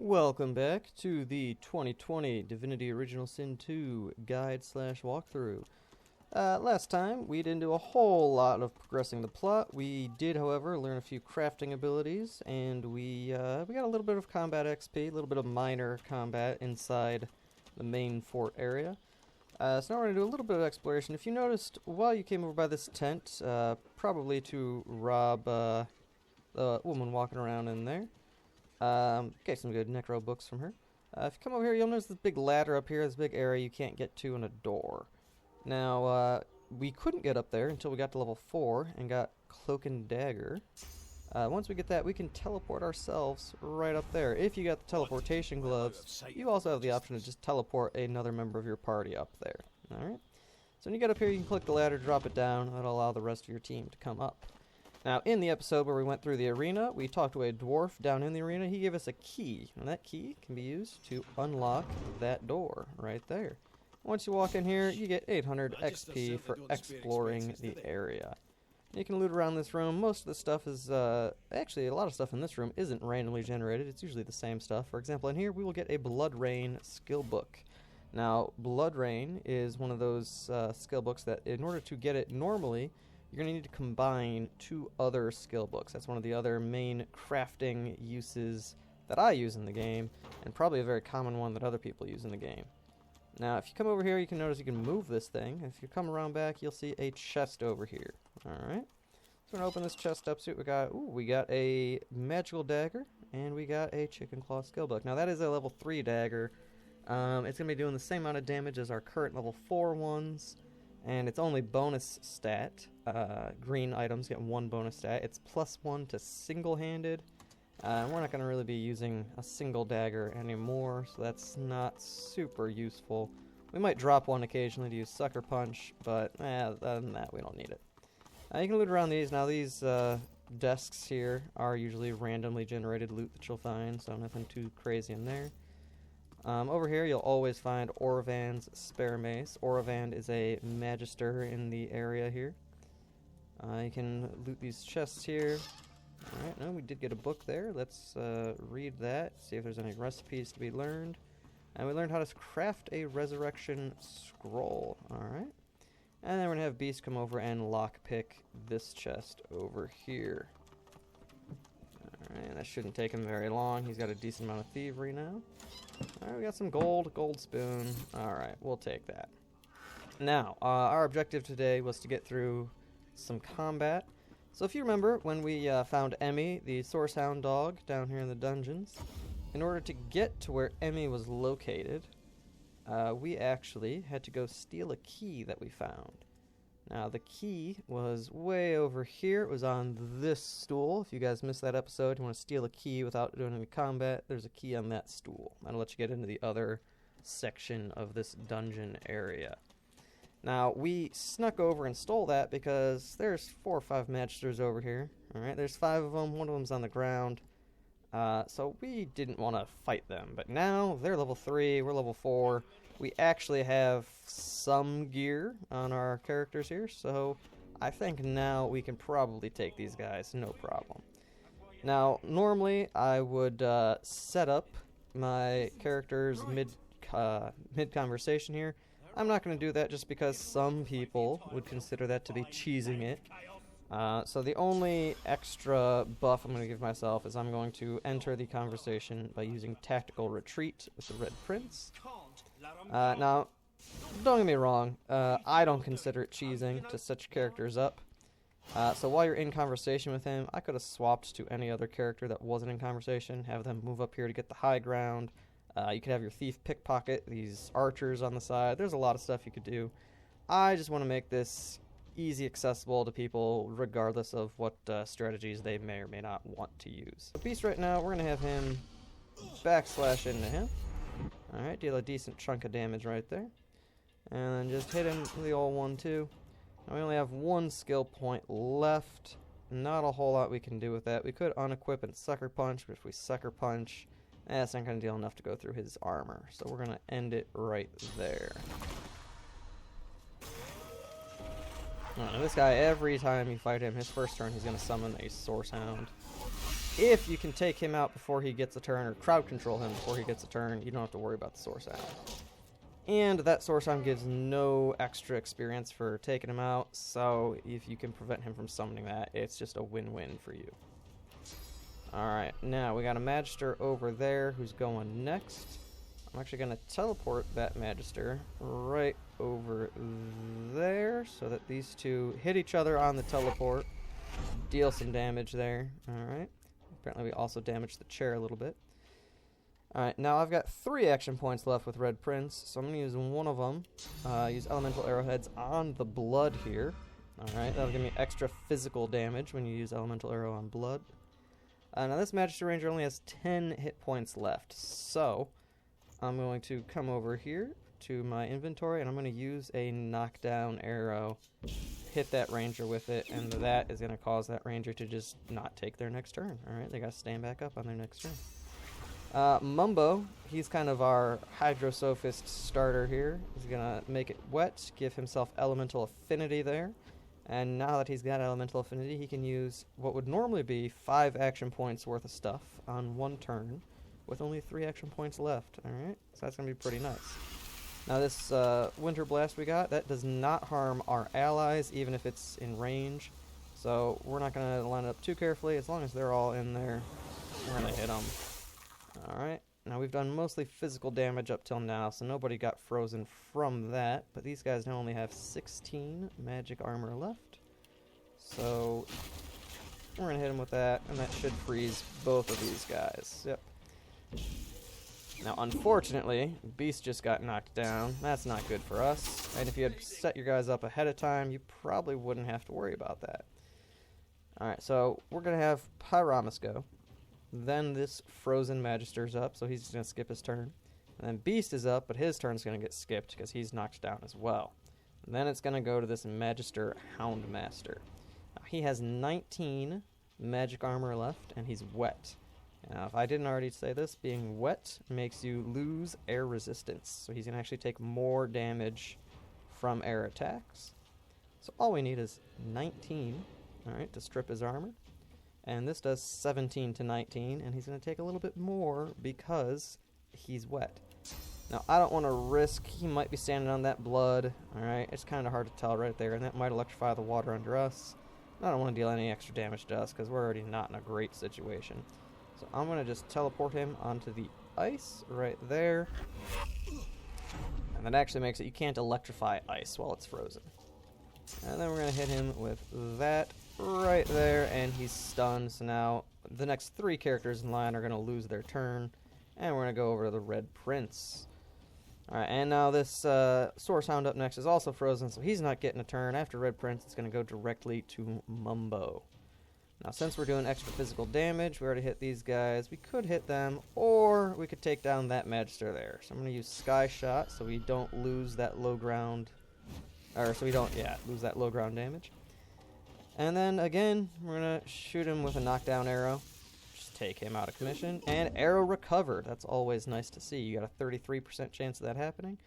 Welcome back to the 2020 Divinity Original Sin 2 guide/walkthrough. Last time, we didn't do a whole lot of progressing the plot. We did, however, learn a few crafting abilities, and we got a little bit of combat XP, a little bit of minor combat inside the main fort area. So now we're going to do a little bit of exploration. If you noticed, while you came over by this tent, probably to rob the woman walking around in there, get some good necro books from her. If you come over here, you'll notice this big ladder up here, this big area you can't get to, and a door. Now, we couldn't get up there until we got to level 4 and got Cloak and Dagger. Once we get that, we can teleport ourselves right up there. If you got the teleportation gloves, you also have the option to just teleport another member of your party up there. Alright? So when you get up here, you can click the ladder, drop it down, that'll allow the rest of your team to come up. Now, in the episode where we went through the arena, we talked to a dwarf down in the arena. He gave us a key, and that key can be used to unlock that door right there. Once you walk in here, you get 800 XP for exploring the area. You can loot around this room. Most of the stuff is, actually, a lot of stuff in this room isn't randomly generated. It's usually the same stuff. For example, in here, we will get a Blood Rain skill book. Now, Blood Rain is one of those skill books that, in order to get it normally, you're going to need to combine 2 other skill books. That's one of the other main crafting uses that I use in the game, and probably a very common one that other people use in the game. Now, if you come over here, you can notice you can move this thing. If you come around back, you'll see a chest over here. Alright. So we're going to open this chest up, see what we got a magical dagger, and we got a chicken claw skill book. Now, that is a level 3 dagger. It's going to be doing the same amount of damage as our current level 4 ones. And it's only bonus stat. Green items get 1 bonus stat. It's +1 to single-handed. We're not going to really be using a single dagger anymore, so that's not super useful. We might drop one occasionally to use Sucker Punch, but other than that, we don't need it. You can loot around these. Now, these desks here are usually randomly generated loot that you'll find, so nothing too crazy in there. Over here, you'll always find Orvan's Spare Mace. Orvan is a Magister in the area here. You can loot these chests here. Alright, now we did get a book there. Let's read that, see if there's any recipes to be learned. And we learned how to craft a Resurrection Scroll. Alright. And then we're going to have Beast come over and lockpick this chest over here. Alright, that shouldn't take him very long. He's got a decent amount of thievery now. Alright, we got some gold spoon. Alright, we'll take that. Now, our objective today was to get through some combat. So if you remember, when we found Emmy, the Source Hound dog, down here in the dungeons, in order to get to where Emmy was located, we actually had to go steal a key that we found. Now, the key was way over here. It was on this stool. If you guys missed that episode, you want to steal a key without doing any combat, there's a key on that stool. That'll let you get into the other section of this dungeon area. Now, we snuck over and stole that because there's 4 or 5 Magisters over here. Alright, there's 5 of them. One of them's on the ground. So we didn't want to fight them. But now, they're level 3, we're level 4. We actually have some gear on our characters here, so I think now we can probably take these guys, no problem. Now, normally I would set up my characters mid-conversation here. I'm not going to do that just because some people would consider that to be cheesing it. So the only extra buff I'm going to give myself is I'm going to enter the conversation by using Tactical Retreat with the Red Prince. Now, don't get me wrong, I don't consider it cheesing to set your characters up. So while you're in conversation with him, I could have swapped to any other character that wasn't in conversation, have them move up here to get the high ground. You could have your thief pickpocket, these archers on the side. There's a lot of stuff you could do. I just want to make this easy accessible to people regardless of what strategies they may or may not want to use. Beast right now, we're going to have him backslash into him. Alright, deal a decent chunk of damage right there. And then just hit him with the old 1-2. Now we only have 1 skill point left. Not a whole lot we can do with that. We could unequip and Sucker Punch, but if we Sucker Punch, that's not going to deal enough to go through his armor. So we're going to end it right there. Now this guy, every time you fight him, his first turn, he's going to summon a Source Hound. if you can take him out before he gets a turn, or crowd control him before he gets a turn, you don't have to worry about the Source Hound. And that Source Hound gives no extra experience for taking him out, so if you can prevent him from summoning that, it's just a win-win for you. Alright, now we got a Magister over there who's going next. I'm actually going to teleport that Magister right over there so that these two hit each other on the teleport. Deal some damage there. Alright. Apparently we also damaged the chair a little bit. Alright, now I've got 3 action points left with Red Prince, so I'm going to use one of them. Use Elemental Arrowheads on the blood here. Alright, that'll give me extra physical damage when you use Elemental Arrow on blood. Now this Magister Ranger only has 10 hit points left, so I'm going to come over here to my inventory and I'm going to use a knockdown arrow, hit that Ranger with it, and that is going to cause that Ranger to just not take their next turn. Alright, they got to stand back up on their next turn. Mumbo, he's kind of our Hydrosophist starter here. He's going to make it wet, give himself Elemental Affinity there. And now that he's got Elemental Affinity, he can use what would normally be 5 action points worth of stuff on one turn, with only 3 action points left. Alright, so that's going to be pretty nice. Now this Winter Blast we got, that does not harm our allies, even if it's in range. So we're not going to line it up too carefully. As long as they're all in there, we're going to hit them. Alright, now we've done mostly physical damage up till now, so nobody got frozen from that. But these guys now only have 16 magic armor left. So we're going to hit them with that, and that should freeze both of these guys. Yep. Now, unfortunately, Beast just got knocked down. That's not good for us. And if you had set your guys up ahead of time, you probably wouldn't have to worry about that. Alright, so we're going to have Pyramus go. Then this Frozen Magister's up, so he's going to skip his turn. And then Beast is up, but his turn's going to get skipped because he's knocked down as well. And then it's going to go to this Magister Houndmaster. Now, he has 19 magic armor left, and he's wet. Now, if I didn't already say this, being wet makes you lose air resistance. So he's going to actually take more damage from air attacks. So all we need is 19, alright, to strip his armor. And this does 17 to 19, and he's going to take a little bit more because he's wet. Now, I don't want to risk, he might be standing on that blood, alright, it's kind of hard to tell right there, and that might electrify the water under us. I don't want to deal any extra damage to us because we're already not in a great situation. So I'm going to just teleport him onto the ice right there. And that actually makes it, you can't electrify ice while it's frozen. And then we're going to hit him with that right there, and he's stunned. So now the next 3 characters in line are going to lose their turn, and we're going to go over to the Red Prince. Alright, and now this Source Hound up next is also frozen, so he's not getting a turn. After Red Prince, it's going to go directly to Mumbo. Now, since we're doing extra physical damage, we already hit these guys. We could hit them, or we could take down that Magister there. So I'm going to use Sky Shot so we don't lose that low ground, or so we don't, lose that low ground damage. And then, again, we're going to shoot him with a knockdown arrow. Just take him out of commission. And arrow recovered. That's always nice to see. You got a 33% chance of that happening.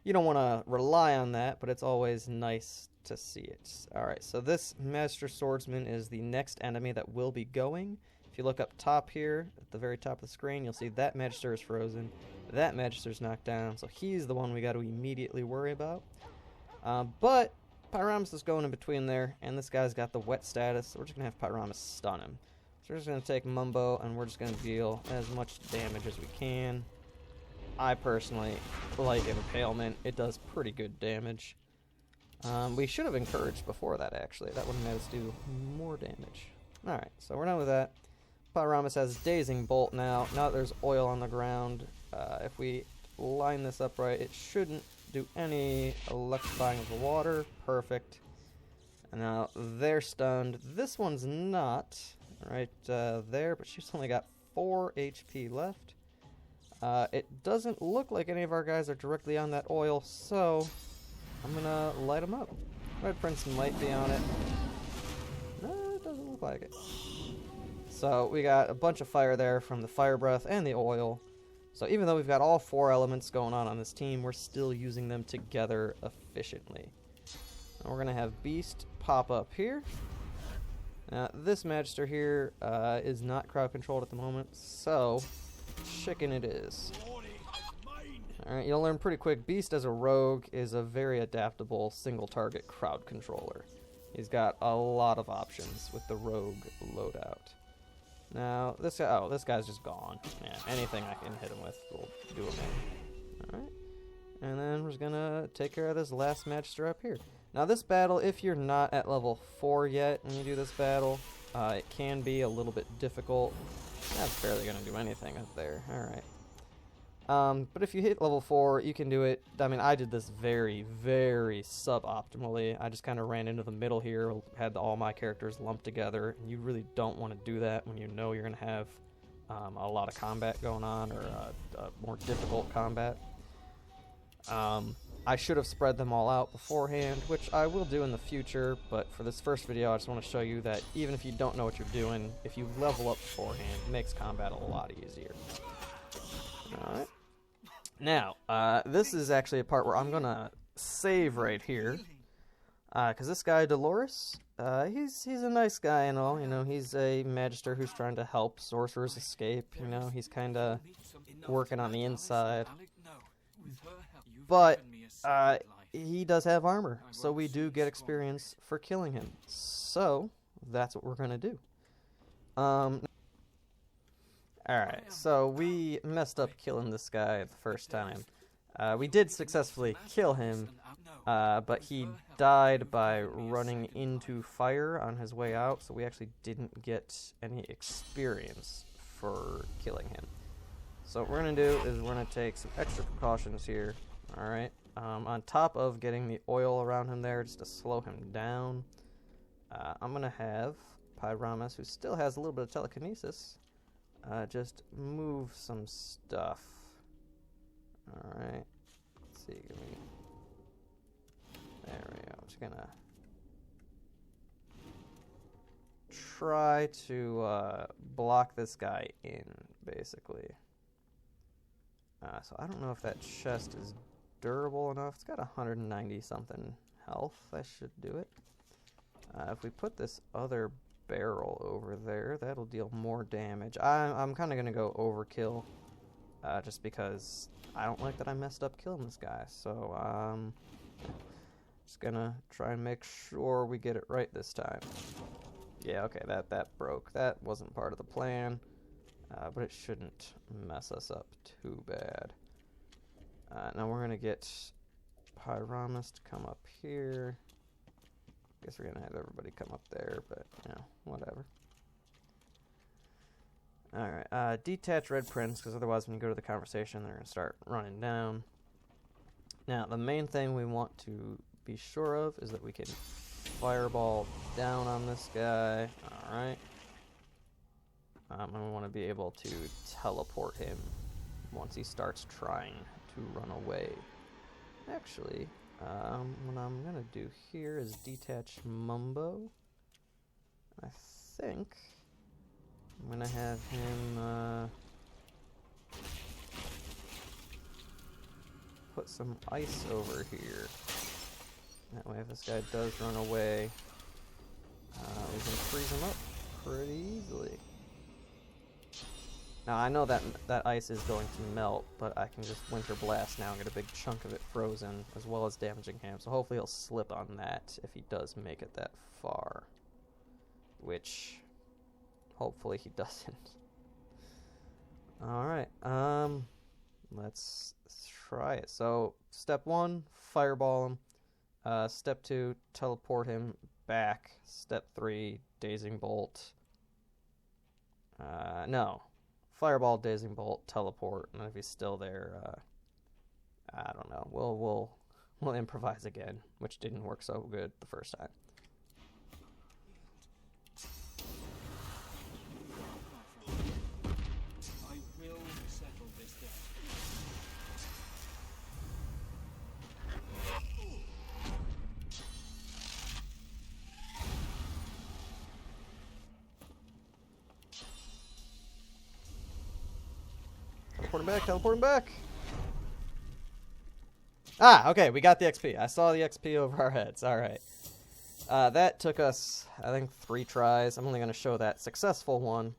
You don't want to rely on that, but it's always nice to see it. Alright, so this Magister Swordsman is the next enemy that will be going. If you look up top here, at the very top of the screen, you'll see that Magister is frozen. That Magister's knocked down, so he's the one we got to immediately worry about. But Pyramus is going in between there, and this guy's got the wet status, so we're just going to have Pyramus stun him. So we're just going to take Mumbo, and we're just going to deal as much damage as we can. I personally like Impalement. It does pretty good damage. We should have encouraged before that, actually. That would have made us do more damage. Alright, so we're done with that. Pyramus has Dazing Bolt now. Now that there's oil on the ground, if we line this up right, it shouldn't do any electrifying of the water. Perfect. And now they're stunned. This one's not right there, but she's only got 4 HP left. It doesn't look like any of our guys are directly on that oil, so I'm going to light them up. Red Prince might be on it. No, it doesn't look like it. So we got a bunch of fire there from the fire breath and the oil. So even though we've got all 4 elements going on this team, we're still using them together efficiently. And we're going to have Beast pop up here. Now, this Magister here is not crowd controlled at the moment, so chicken it is. Alright, you'll learn pretty quick. Beast as a rogue is a very adaptable single target crowd controller. He's got a lot of options with the rogue loadout. Now, this guy, oh, this guy's just gone. Yeah, anything I can hit him with will do him in. Alright. And then we're just gonna take care of this last Magister up here. Now this battle, if you're not at level 4 yet when you do this battle, it can be a little bit difficult. That's barely gonna do anything up there. Alright. But if you hit level 4, you can do it. I mean, I did this very, very suboptimally. I just kind of ran into the middle here, had all my characters lumped together, and you really don't want to do that when you know you're going to have a lot of combat going on, or a more difficult combat. I should have spread them all out beforehand, which I will do in the future, but for this first video I just want to show you that even if you don't know what you're doing, if you level up beforehand, it makes combat a lot easier. Alright. Now, this is actually a part where I'm going to save right here, because this guy, Dolores, he's a nice guy and all, you know, he's a Magister who's trying to help sorcerers escape, you know, he's kind of working on the inside. But he does have armor, so we do get experience for killing him. So that's what we're going to do. Alright, so we messed up killing this guy the first time. We did successfully kill him, but he died by running into fire on his way out, so we actually didn't get any experience for killing him. So what we're going to do is we're going to take some extra precautions here. Alright, on top of getting the oil around him there just to slow him down, I'm going to have Pyramus, who still has a little bit of telekinesis, just move some stuff. Alright, let's see, there we go. I'm just going to try to block this guy in, basically. So I don't know if that chest is durable enough. It's got 190 something health. That should do it. If we put this other barrel over there, that'll deal more damage. I'm kind of going to go overkill, just because I don't like that I messed up killing this guy. So just going to try and make sure we get it right this time. Yeah, okay, that broke. That wasn't part of the plan, but it shouldn't mess us up too bad. Now we're going to get Pyramus to come up here. Guess we're going to have everybody come up there, but, you know, whatever. Alright, detach red prints, because otherwise when you go to the conversation, they're going to start running down. Now, the main thing we want to be sure of is that we can fireball down on this guy. Alright. And we want to be able to teleport him once he starts trying to run away. Actually, what I'm going to do here is detach Mumbo. I think I'm going to have him put some ice over here. That way if this guy does run away, we can freeze him up pretty easily. Now I know that ice is going to melt, but I can just Winter Blast now and get a big chunk of it frozen, as well as damaging him. So hopefully he'll slip on that if he does make it that far. Which, hopefully he doesn't. Alright, let's try it. So, step 1, fireball him. Step 2, teleport him back. Step 3, dazing bolt. No. Fireball, dazing bolt, teleport, and if he's still there, I don't know. We'll improvise again, which didn't work so good the first time. I will settle this down. Teleport him back, teleport him back! Ah, okay, we got the XP. I saw the XP over our heads. Alright. That took us, I think, 3 tries. I'm only going to show that successful one.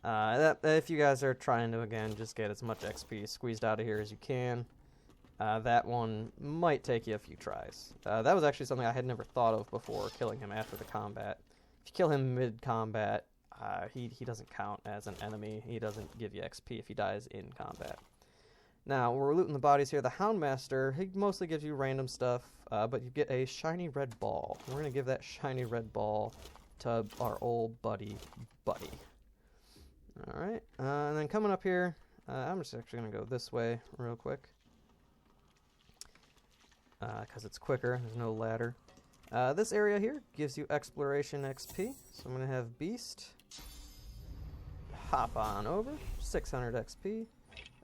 If you guys are trying to, again, just get as much XP squeezed out of here as you can, that one might take you a few tries. That was actually something I had never thought of before, killing him after the combat. If you kill him mid-combat, he doesn't count as an enemy. He doesn't give you XP if he dies in combat. Now, we're looting the bodies here. The Houndmaster, he mostly gives you random stuff, but you get a shiny red ball. We're going to give that shiny red ball to our old buddy. Alright, and then coming up here, I'm just actually going to go this way real quick. Because it's quicker, there's no ladder. This area here gives you exploration XP, so I'm going to have Beast. Hop on over, 600 XP.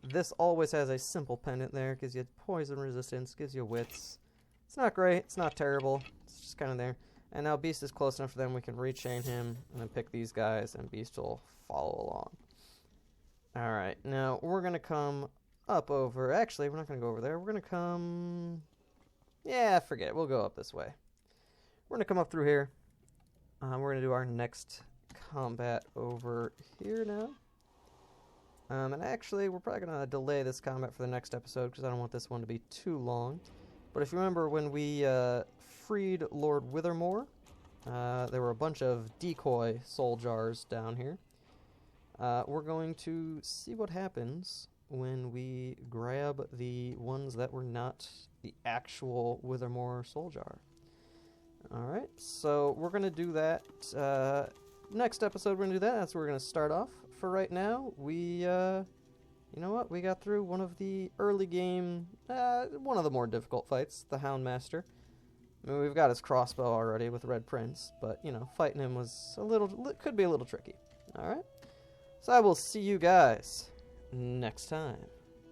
This always has a simple pendant there, gives you poison resistance, gives you wits. It's not great, it's not terrible, it's just kind of there. And now Beast is close enough for them, we can rechain him, and then pick these guys, and Beast will follow along. Alright, now we're going to come up over, actually we're not going to go over there, we're going to come, yeah, forget it, we'll go up this way. We're going to come up through here, we're going to do our next combat over here now. And actually, we're probably going to delay this combat for the next episode because I don't want this one to be too long. But if you remember when we freed Lord Withermore, there were a bunch of decoy soul jars down here. We're going to see what happens when we grab the ones that were not the actual Withermore soul jar. Alright, so we're going to do that. Next episode, we're going to do that. That's where we're going to start off. For right now, we, you know what? We got through one of the early game, one of the more difficult fights, the Houndmaster. I mean, we've got his crossbow already with Red Prince, but, you know, fighting him was could be a little tricky. Alright? So I will see you guys next time.